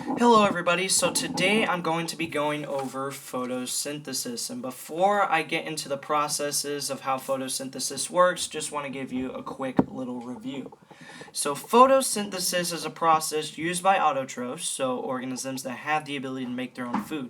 Hello everybody, so today I'm going to be going over photosynthesis, and before I get into the processes of how photosynthesis works, just want to give you a quick little review. So photosynthesis is a process used by autotrophs, so organisms that have the ability to make their own food.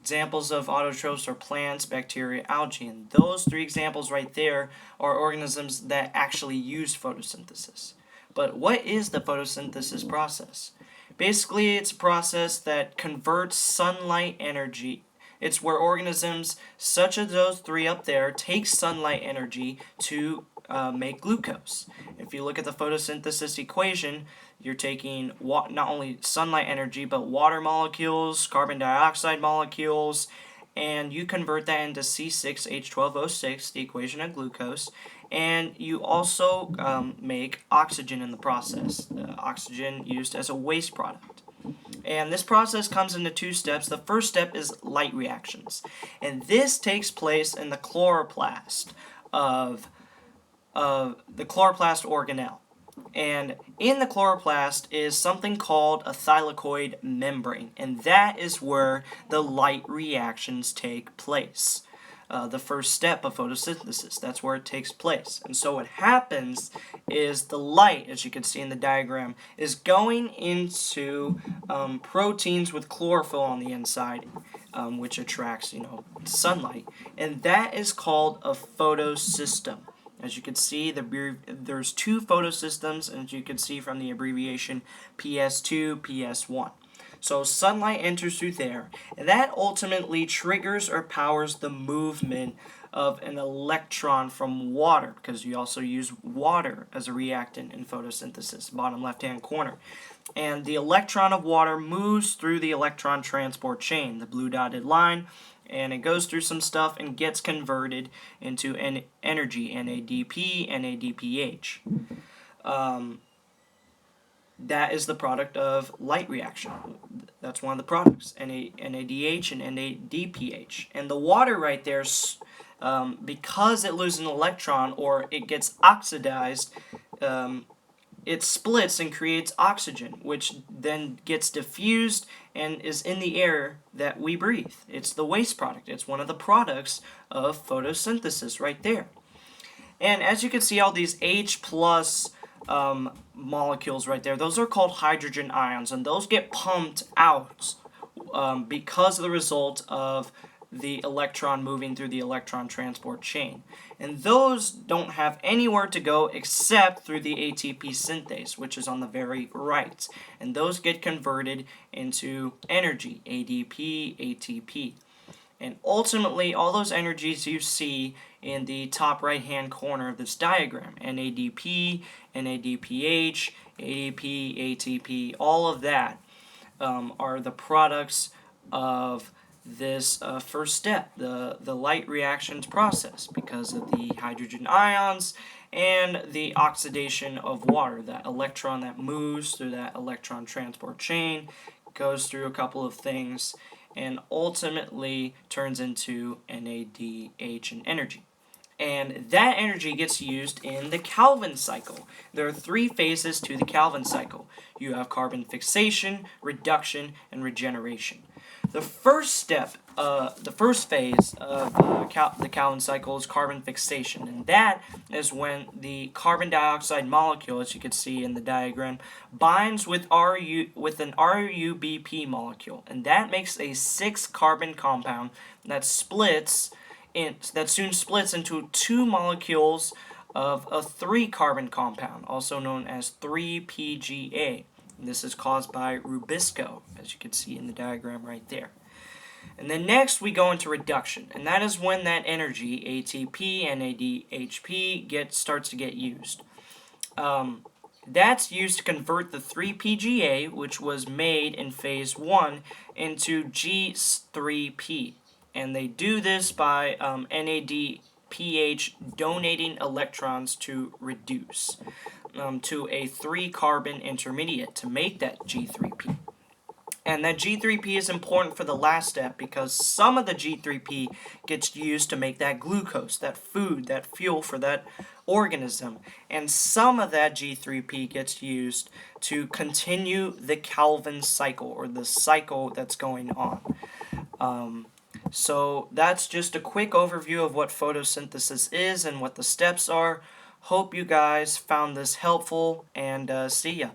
Examples of autotrophs are plants, bacteria, algae, and those three examples right there are organisms that actually use photosynthesis. But what is the photosynthesis process? Basically, it's a process that converts sunlight energy. It's where organisms, such as those three up there, take sunlight energy to make glucose. If you look at the photosynthesis equation, you're taking not only sunlight energy, but water molecules, carbon dioxide molecules, and you convert that into C6H12O6, the equation of glucose, and you also make oxygen in the process, oxygen used as a waste product. And this process comes into two steps. The first step is light reactions, and this takes place in the chloroplast of the chloroplast organelle. And in the chloroplast is something called a thylakoid membrane, and that is where the light reactions take place. The first step of photosynthesis, that's where it takes place. And so what happens is the light, as you can see in the diagram, is going into proteins with chlorophyll on the inside, which attracts, sunlight, and that is called a photosystem. As you can see, there's two photosystems, and as you can see from the abbreviation PS2, PS1. So sunlight enters through there, and that ultimately triggers or powers the movement of an electron from water, because you also use water as a reactant in photosynthesis, bottom left-hand corner. And the electron of water moves through the electron transport chain, the blue dotted line, and it goes through some stuff and gets converted into energy, NADP, NADPH. That is the product of light reaction. That's one of the products, NADH and NADPH. And the water right there, because it loses an electron or it gets oxidized, it splits and creates oxygen, which then gets diffused and is in the air that we breathe. It's the waste product. It's one of the products of photosynthesis right there. And as you can see, all these H plus molecules right there, those are called hydrogen ions, and those get pumped out because of the result of the electron moving through the electron transport chain. And those don't have anywhere to go except through the ATP synthase, which is on the very right. And those get converted into energy, ADP, ATP. And ultimately, all those energies you see in the top right-hand corner of this diagram, NADP, NADPH, ADP, ATP, all of that are the products of this first step, the light reactions process, because of the hydrogen ions and the oxidation of water. That electron that moves through that electron transport chain goes through a couple of things and ultimately turns into NADH and energy. And that energy gets used in the Calvin cycle. There are three phases to the Calvin cycle. You have carbon fixation, reduction, and regeneration. The first step, the first phase of the Calvin cycle is carbon fixation, and that is when the carbon dioxide molecule, as you can see in the diagram, binds with an RUBP molecule, and that makes a 6-carbon compound that soon splits into 2 molecules of a 3-carbon compound, also known as 3-PGA. This is caused by rubisco, as you can see in the diagram right there. And then next we go into reduction, and that is when that energy, ATP and NADHP, starts to get used. That's used to convert the 3-PGA, which was made in phase 1, into G3P. And they do this by NADPH donating electrons to reduce to a 3-carbon intermediate to make that G3P. And that G3P is important for the last step because some of the G3P gets used to make that glucose, that food, that fuel for that organism. And some of that G3P gets used to continue the Calvin cycle, or the cycle that's going on. So that's just a quick overview of what photosynthesis is and what the steps are. Hope you guys found this helpful, and see ya.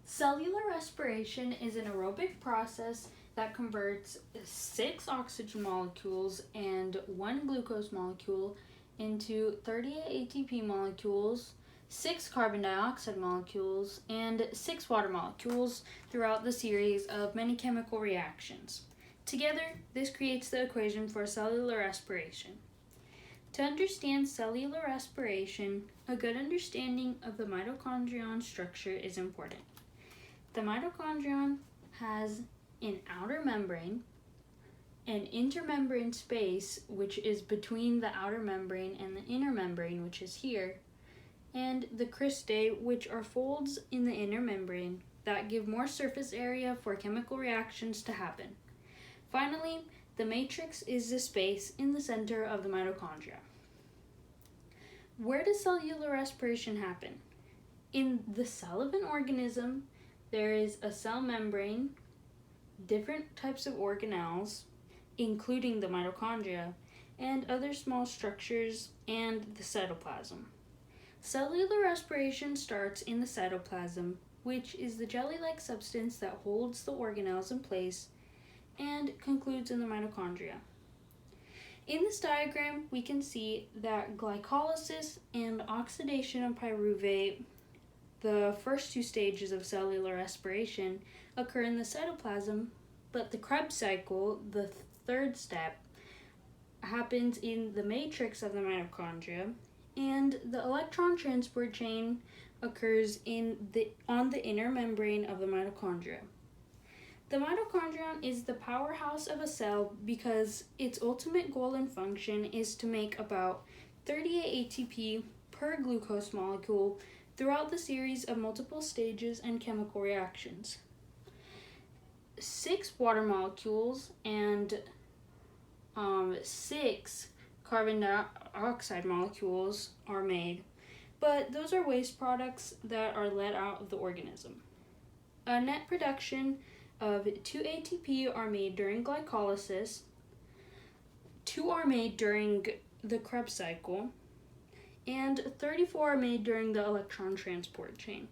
Cellular respiration is an aerobic process that converts 6 oxygen molecules and 1 glucose molecule into 38 ATP molecules, 6 carbon dioxide molecules, and 6 water molecules throughout the series of many chemical reactions. Together, this creates the equation for cellular respiration. To understand cellular respiration, a good understanding of the mitochondrion structure is important. The mitochondrion has an outer membrane, an intermembrane space, which is between the outer membrane and the inner membrane, which is here, and the cristae, which are folds in the inner membrane that give more surface area for chemical reactions to happen. Finally, the matrix is the space in the center of the mitochondria. Where does cellular respiration happen? In the cell of an organism, there is a cell membrane, different types of organelles, including the mitochondria, and other small structures, and the cytoplasm. Cellular respiration starts in the cytoplasm, which is the jelly-like substance that holds the organelles in place, and concludes in the mitochondria. In this diagram, we can see that glycolysis and oxidation of pyruvate, the first 2 stages of cellular respiration, occur in the cytoplasm, but the Krebs cycle, the 3rd step, happens in the matrix of the mitochondria, and the electron transport chain occurs on the inner membrane of the mitochondria. The mitochondrion is the powerhouse of a cell because its ultimate goal and function is to make about 38 ATP per glucose molecule throughout the series of multiple stages and chemical reactions. 6 water molecules and 6 carbon dioxide molecules are made, but those are waste products that are let out of the organism. A net production of 2 ATP are made during glycolysis, 2 are made during the Krebs cycle, and 34 are made during the electron transport chain.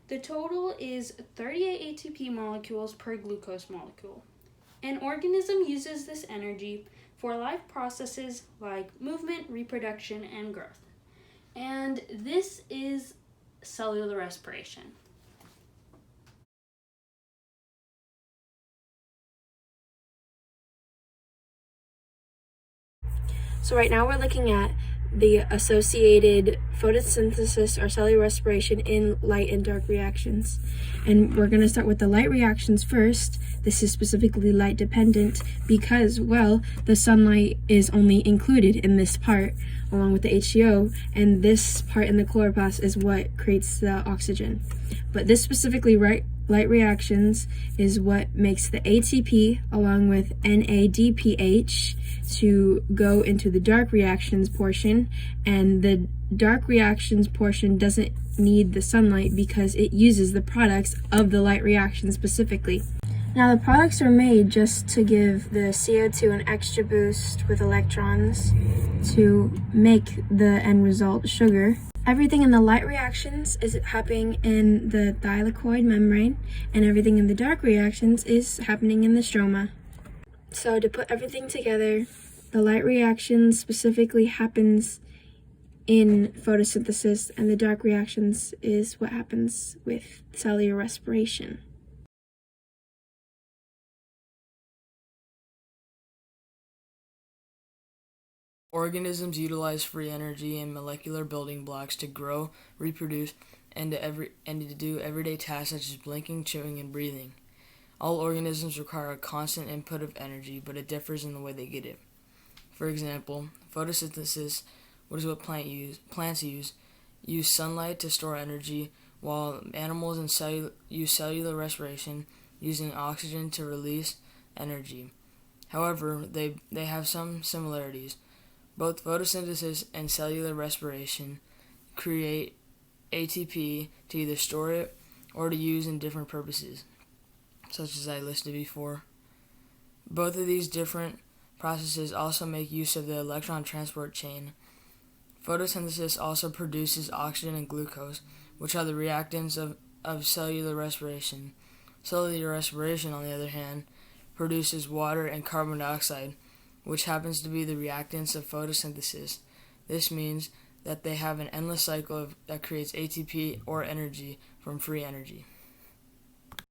The total is 38 ATP molecules per glucose molecule. An organism uses this energy for life processes like movement, reproduction, and growth. And this is cellular respiration. So right now we're looking at the associated photosynthesis or cellular respiration in light and dark reactions. And we're going to start with the light reactions first. This is specifically light dependent because, well, the sunlight is only included in this part along with the H2O, and this part in the chloroplast is what creates the oxygen. But this specifically light reactions is what makes the ATP along with NADPH to go into the dark reactions portion, and the dark reactions portion doesn't need the sunlight because it uses the products of the light reaction specifically. Now the products are made just to give the CO2 an extra boost with electrons to make the end result sugar. Everything in the light reactions is happening in the thylakoid membrane, and everything in the dark reactions is happening in the stroma. So to put everything together, the light reaction specifically happens in photosynthesis, and the dark reactions is what happens with cellular respiration. Organisms utilize free energy and molecular building blocks to grow, reproduce, and to do everyday tasks such as blinking, chewing, and breathing. All organisms require a constant input of energy, but it differs in the way they get it. For example, photosynthesis which is what plants use sunlight to store energy, while animals use cellular respiration, using oxygen to release energy. However, they have some similarities. Both photosynthesis and cellular respiration create ATP to either store it or to use in different purposes, such as I listed before. Both of these different processes also make use of the electron transport chain. Photosynthesis also produces oxygen and glucose, which are the reactants of cellular respiration. Cellular respiration, on the other hand, produces water and carbon dioxide, which happens to be the reactants of photosynthesis. This means that they have an endless cycle that creates ATP or energy from free energy.